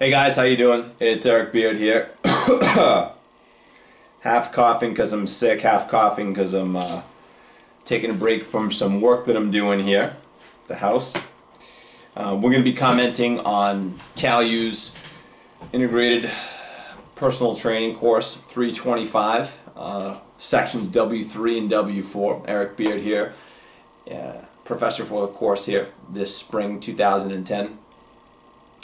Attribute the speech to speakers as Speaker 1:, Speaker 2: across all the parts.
Speaker 1: Hey guys, how you doing? It's Eric Beard here. Half coughing because I'm sick, half coughing because I'm taking a break from some work that I'm doing here at the house. We're going to be commenting on CalU's integrated personal training course 325, sections W3 and W4. Eric Beard here, professor for the course here this spring 2010.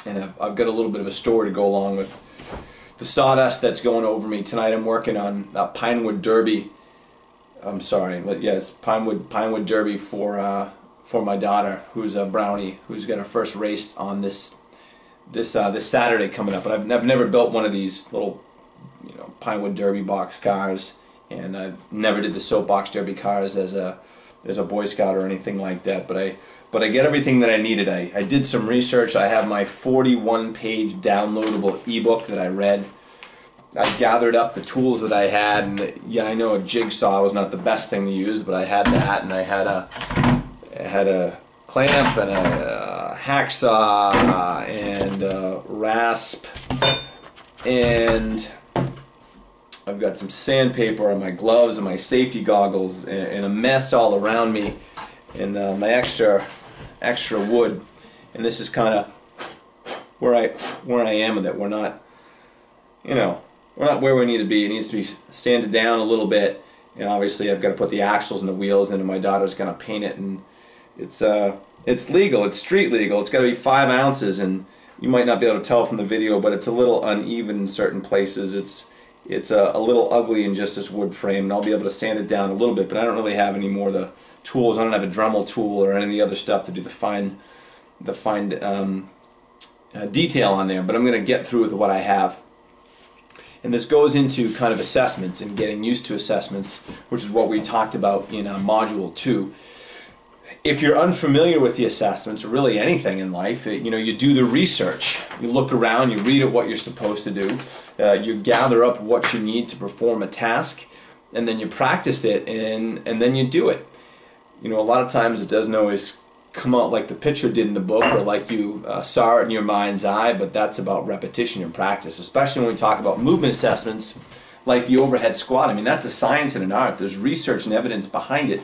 Speaker 1: And I've got a little bit of a story to go along with the sawdust that's going over me. Tonight I'm working on Pinewood Derby. I'm sorry, but yes, Pinewood Derby for my daughter, who's a brownie, who's got her first race on this Saturday coming up. But I've never built one of these little, Pinewood Derby box cars, and I never did the soapbox derby cars as a Boy Scout or anything like that. But I get everything that I needed. I did some research. I have my 41-page downloadable ebook that I read. I gathered up the tools that I had, and yeah, I know a jigsaw was not the best thing to use, but I had that, and I had a clamp and a hacksaw and a rasp, and I've got some sandpaper and my gloves and my safety goggles and a mess all around me, and my extra wood. And this is kind of where I am with it. We're not, we're not where we need to be. It needs to be sanded down a little bit, and obviously I've got to put the axles and the wheels in, and my daughter's going to paint it, and it's legal. It's street legal. It's got to be 5 ounces, and you might not be able to tell from the video, but it's a little uneven in certain places. It's a little ugly in just this wood frame, and I'll be able to sand it down a little bit, but I don't really have any more of the tools. I don't have a Dremel tool or any of the other stuff to do the fine detail on there, but I'm going to get through with what I have. And this goes into kind of assessments and getting used to assessments, which is what we talked about in Module 2. If you're unfamiliar with the assessments, or really anything in life, you do the research. You look around, you read at what you're supposed to do, you gather up what you need to perform a task, and then you practice it, and then you do it. A lot of times it doesn't always come out like the picture did in the book or like you saw it in your mind's eye, but that's about repetition and practice, especially when we talk about movement assessments like the overhead squat. I mean, that's a science and an art. There's research and evidence behind it,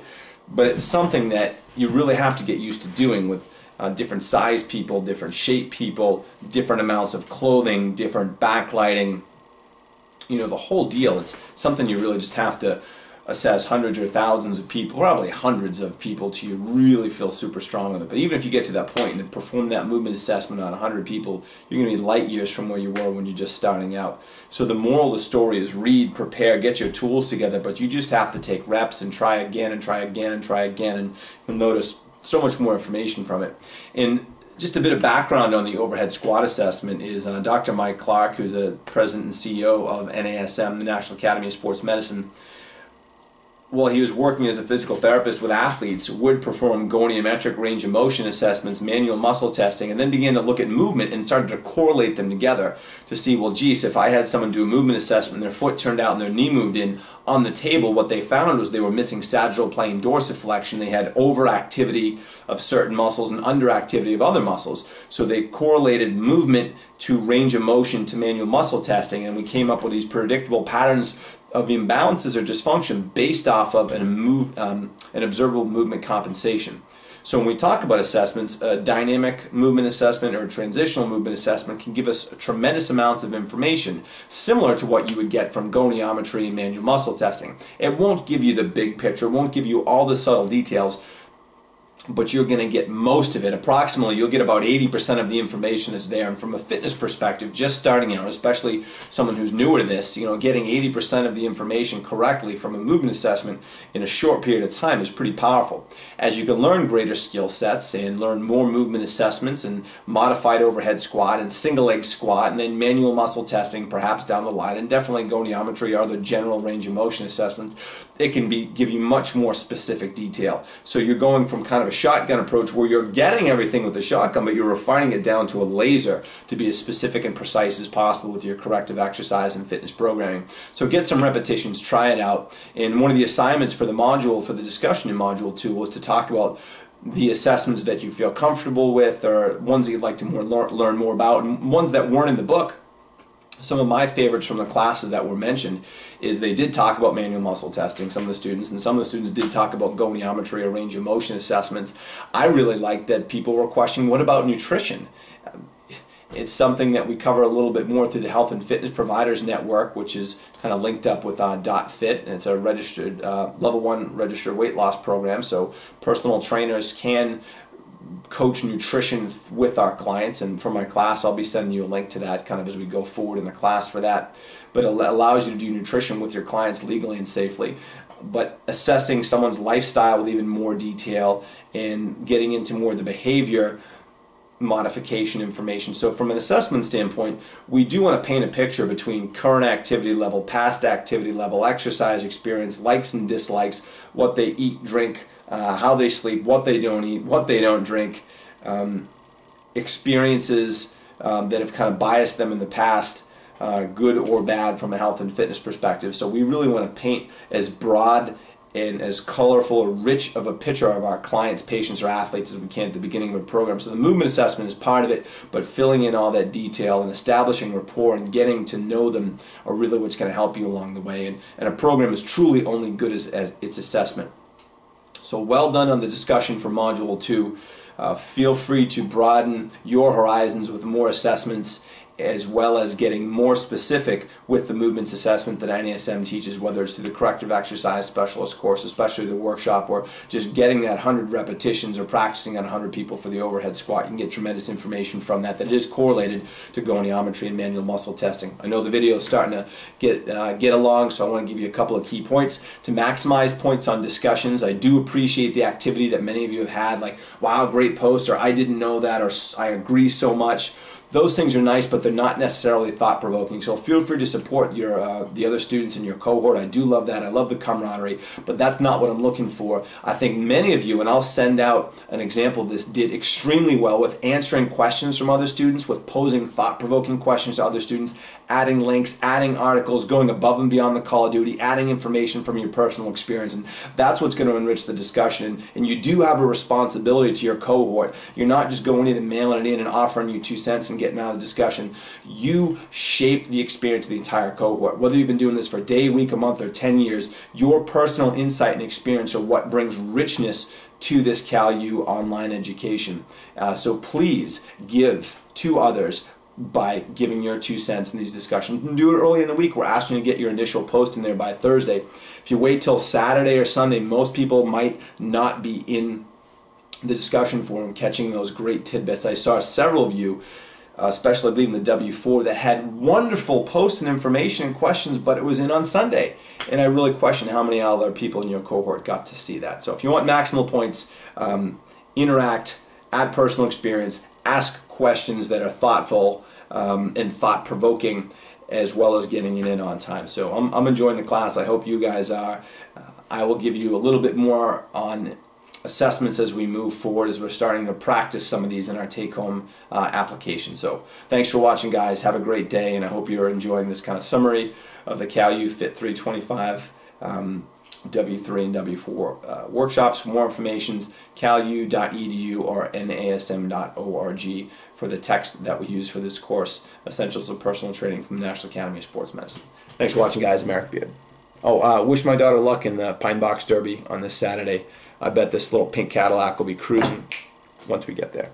Speaker 1: but it's something that you really have to get used to doing with different size people, different shape people, different amounts of clothing, different backlighting, the whole deal. It's something you really just have to assess hundreds or thousands of people, probably hundreds of people, till you really feel super strong with it. But even if you get to that point and perform that movement assessment on 100 people, you're going to be light years from where you were when you're just starting out. So the moral of the story is read, prepare, get your tools together, but you just have to take reps and try again and try again and try again, and you'll notice so much more information from it. And just a bit of background on the overhead squat assessment is Dr. Mike Clark, who's the president and CEO of NASM, the National Academy of Sports Medicine. While he was working as a physical therapist with athletes, would perform goniometric range of motion assessments, manual muscle testing, and then began to look at movement and started to correlate them together to see, well, geez, if I had someone do a movement assessment and their foot turned out and their knee moved in on the table, what they found was they were missing sagittal plane dorsiflexion. They had overactivity of certain muscles and underactivity of other muscles. So they correlated movement to range of motion to manual muscle testing, and we came up with these predictable patterns of imbalances or dysfunction based off of an observable movement compensation. So when we talk about assessments, a dynamic movement assessment or a transitional movement assessment can give us tremendous amounts of information similar to what you would get from goniometry and manual muscle testing. It won't give you the big picture, it won't give you all the subtle details, but you're going to get most of it. Approximately, you'll get about 80% of the information that's there. And from a fitness perspective, just starting out, especially someone who's newer to this, getting 80% of the information correctly from a movement assessment in a short period of time is pretty powerful. As you can learn greater skill sets and learn more movement assessments and modified overhead squat and single leg squat and then manual muscle testing perhaps down the line, and definitely goniometry or the general range of motion assessments, it can give you much more specific detail. So you're going from kind of a shotgun approach where you're getting everything with the shotgun, but you're refining it down to a laser to be as specific and precise as possible with your corrective exercise and fitness programming. So get some repetitions, try it out. And one of the assignments for the module, for the discussion in Module 2, was to talk about the assessments that you feel comfortable with, or ones that you'd like to learn more about, and ones that weren't in the book. Some of my favorites from the classes that were mentioned is they did talk about manual muscle testing, some of the students, and some of the students did talk about goniometry or range of motion assessments. I really liked that people were questioning, what about nutrition? It's something that we cover a little bit more through the Health and Fitness Providers Network, which is kind of linked up with .fit, and it's a registered, level 1 registered weight loss program, so personal trainers can coach nutrition with our clients, and for my class I'll be sending you a link to that kind of as we go forward in the class for that. But it allows you to do nutrition with your clients legally and safely, but assessing someone's lifestyle with even more detail and getting into more of the behavior modification information. So from an assessment standpoint, we do want to paint a picture between current activity level, past activity level, exercise experience, likes and dislikes, what they eat, drink, how they sleep, what they don't eat, what they don't drink, experiences that have kind of biased them in the past, good or bad from a health and fitness perspective. So we really want to paint as broad and as colorful or rich of a picture of our clients, patients, or athletes as we can at the beginning of a program. So the movement assessment is part of it, but filling in all that detail and establishing rapport and getting to know them are really what's going to help you along the way. And a program is truly only good as its assessment. So well done on the discussion for Module 2. Feel free to broaden your horizons with more assessments, as well as getting more specific with the movements assessment that NASM teaches, whether it's through the corrective exercise specialist course, especially the workshop, or just getting that 100 repetitions or practicing on 100 people for the overhead squat. You can get tremendous information from that it is correlated to goniometry and manual muscle testing. I know the video is starting to get along, so I want to give you a couple of key points. To maximize points on discussions, I do appreciate the activity that many of you have had, like, wow, great post, or I didn't know that, or I agree so much. Those things are nice, but they're not necessarily thought-provoking. So feel free to support your the other students in your cohort. I do love that. I love the camaraderie, but that's not what I'm looking for. I think many of you, and I'll send out an example of this, did extremely well with answering questions from other students, with posing thought-provoking questions to other students, adding links, adding articles, going above and beyond the call of duty, adding information from your personal experience, and that's what's going to enrich the discussion. And you do have a responsibility to your cohort. You're not just going in and mailing it in and offering you 2 cents and getting out of the discussion. You shape the experience of the entire cohort. Whether you've been doing this for a day, week, a month, or 10 years, your personal insight and experience are what brings richness to this CalU online education. So please give to others by giving your 2 cents in these discussions. And do it early in the week. We're asking you to get your initial post in there by Thursday. If you wait till Saturday or Sunday, most people might not be in the discussion forum catching those great tidbits. I saw several of you, especially I believe in the W4, that had wonderful posts and information and questions, but it was in on Sunday. And I really question how many other people in your cohort got to see that. So if you want maximal points, interact, add personal experience, ask questions that are thoughtful and thought-provoking, as well as getting it in on time. So I'm enjoying the class. I hope you guys are. I will give you a little bit more on assessments as we move forward, as we're starting to practice some of these in our take-home application. So thanks for watching, guys. Have a great day, and I hope you're enjoying this kind of summary of the CalU Fit 325 W3 and W4 workshops. For more information, calu.edu or nasm.org for the text that we use for this course, Essentials of Personal Training from the National Academy of Sports Medicine. Thanks for watching, guys. Merrick Beard. Oh, wish my daughter luck in the Pine Box Derby on this Saturday. I bet this little pink Cadillac will be cruising once we get there.